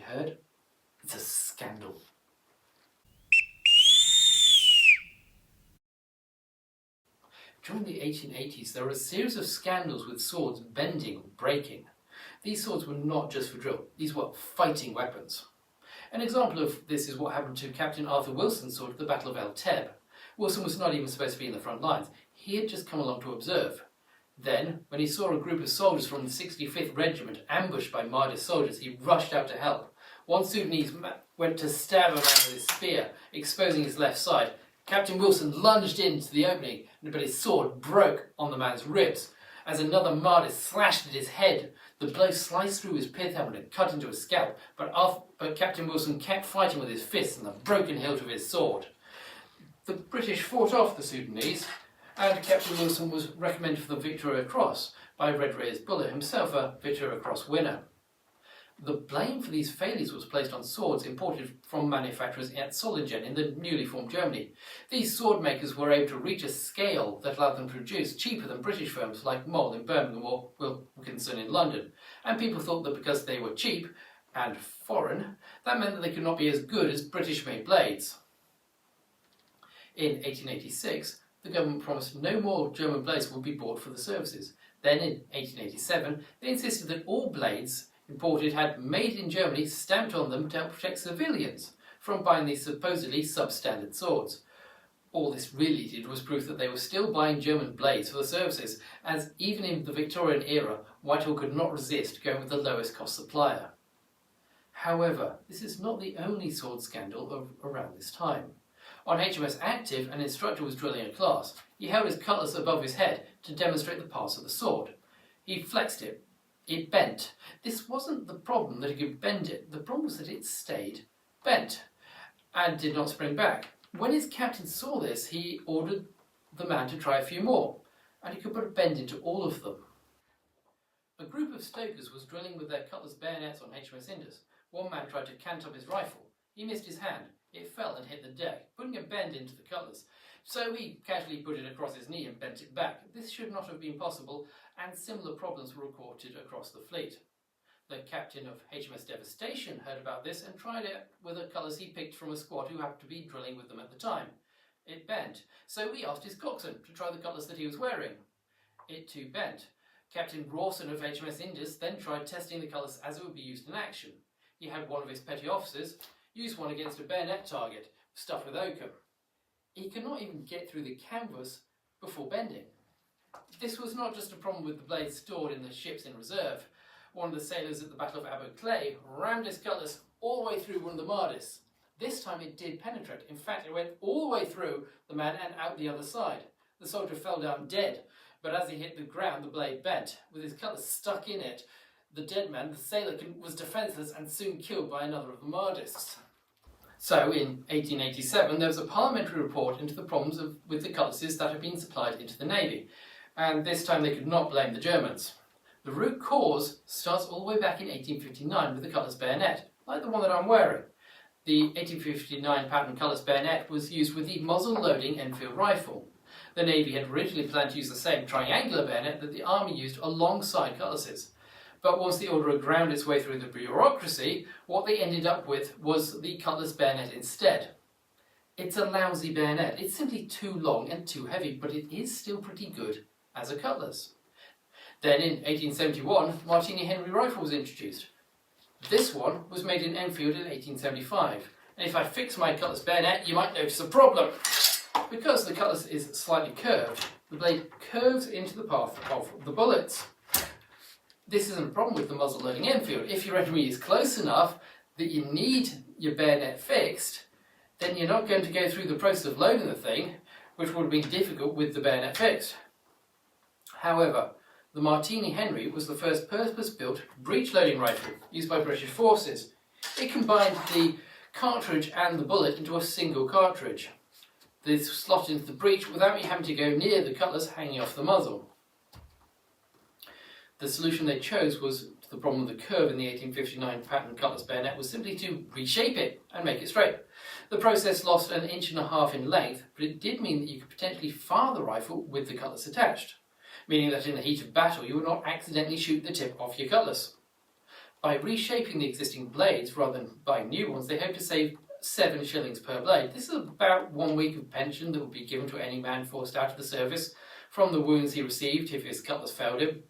heard? It's a scandal. During the 1880s, there were a series of scandals with swords bending or breaking. These swords were not just for drill, these were fighting weapons. An example of this is what happened to Captain Arthur Wilson's sword at the Battle of El Teb. Wilson was not even supposed to be in the front lines. He had just come along to observe. Then, when he saw a group of soldiers from the 65th Regiment ambushed by Mahdi's soldiers, he rushed out to help. One Sudanese went to stab a man with his spear, exposing his left side. Captain Wilson lunged into the opening, but his sword broke on the man's ribs. As another Mahdi slashed at his head, the blow sliced through his pith helmet and cut into his scalp, but Captain Wilson kept fighting with his fists and the broken hilt of his sword. The British fought off the Sudanese, and Captain Wilson was recommended for the Victoria Cross by Red Ray's Buller, himself a Victoria Cross winner. The blame for these failures was placed on swords imported from manufacturers at Solingen in the newly formed Germany. These sword makers were able to reach a scale that allowed them to produce cheaper than British firms like Moll in Birmingham or Wilkinson in London. And people thought that because they were cheap and foreign, that meant that they could not be as good as British-made blades. In 1886, the government promised no more German blades would be bought for the services. Then in 1887, they insisted that all blades imported had "made in Germany" stamped on them to help protect civilians from buying these supposedly substandard swords. All this really did was prove that they were still buying German blades for the services, as even in the Victorian era, Whitehall could not resist going with the lowest cost supplier. However, this is not the only sword scandal around this time. On HMS Active, an instructor was drilling a class. He held his cutlass above his head to demonstrate the pass of the sword. He flexed it. It bent. This wasn't the problem that he could bend it. The problem was that it stayed bent and did not spring back. When his captain saw this, he ordered the man to try a few more, and he could put a bend into all of them. A group of stokers was drilling with their cutlass bayonets on HMS Indus. One man tried to cant up his rifle. He missed his hand. It fell and hit the deck, putting a bend into the cutlass. So he casually put it across his knee and bent it back. This should not have been possible, and similar problems were reported across the fleet. The captain of HMS Devastation heard about this and tried it with a cutlass he picked from a squad who happened to be drilling with them at the time. It bent, so he asked his coxswain to try the cutlass that he was wearing. It too bent. Captain Rawson of HMS Indus then tried testing the cutlass as it would be used in action. He had one of his petty officers use one against a bayonet target stuffed with oakum. He could not even get through the canvas before bending. This was not just a problem with the blades stored in the ships in reserve. One of the sailors at the Battle of Abu Klea rammed his cutlass all the way through one of the Mahdi's. This time it did penetrate. In fact, it went all the way through the man and out the other side. The soldier fell down dead, but as he hit the ground, the blade bent. With his cutlass stuck in it, the dead man, the sailor, was defenceless and soon killed by another of the Mahdists. So, in 1887, there was a parliamentary report into the problems with the cutlasses that had been supplied into the Navy, and this time they could not blame the Germans. The root cause starts all the way back in 1859 with the cutlass bayonet, like the one that I'm wearing. The 1859 pattern cutlass bayonet was used with the muzzle-loading Enfield rifle. The Navy had originally planned to use the same triangular bayonet that the Army used alongside cutlasses. But once the order had ground its way through the bureaucracy, what they ended up with was the cutlass bayonet instead. It's a lousy bayonet. It's simply too long and too heavy, but it is still pretty good as a cutlass. Then in 1871, Martini Henry rifle was introduced. This one was made in Enfield in 1875, and if I fix my cutlass bayonet, you might notice a problem. Because the cutlass is slightly curved, the blade curves into the path of the bullets. This isn't a problem with the muzzle-loading Enfield. If your enemy is close enough that you need your bayonet fixed, then you're not going to go through the process of loading the thing, which would have been difficult with the bayonet fixed. However, the Martini Henry was the first purpose-built breech-loading rifle used by British forces. It combined the cartridge and the bullet into a single cartridge. This slotted into the breech without you having to go near the cutlass hanging off the muzzle. The solution they chose was to the problem of the curve in the 1859 pattern cutlass bayonet was simply to reshape it and make it straight. The process lost 1.5 inches in length, but it did mean that you could potentially fire the rifle with the cutlass attached, meaning that in the heat of battle you would not accidentally shoot the tip off your cutlass. By reshaping the existing blades rather than buying new ones, they hope to save 7 shillings per blade. This is about 1 week of pension that would be given to any man forced out of the service from the wounds he received if his cutlass failed him.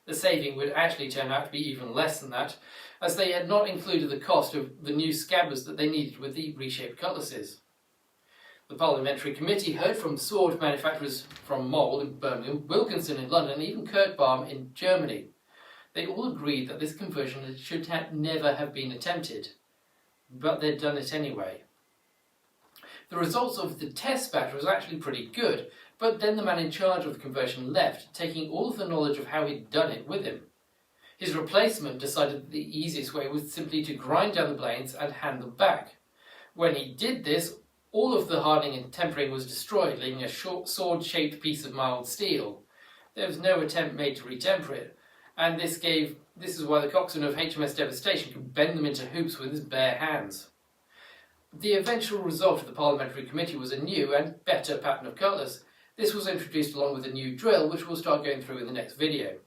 The saving would actually turn out to be even less than that, as they had not included the cost of the new scabbards that they needed with the reshaped cutlasses. The Parliamentary Committee heard from sword manufacturers from Mole in Birmingham, Wilkinson in London, and even Kirkbaum in Germany. They all agreed that this conversion should never have been attempted, but they'd done it anyway. The results of the test batch was actually pretty good, but then the man in charge of the conversion left, taking all of the knowledge of how he'd done it with him. His replacement decided that the easiest way was simply to grind down the blades and hand them back. When he did this, all of the hardening and tempering was destroyed, leaving a short sword-shaped piece of mild steel. There was no attempt made to retemper it, and this is why the coxswain of HMS Devastation could bend them into hoops with his bare hands. The eventual result of the Parliamentary Committee was a new and better pattern of cutlass. This was introduced along with a new drill, which we'll start going through in the next video.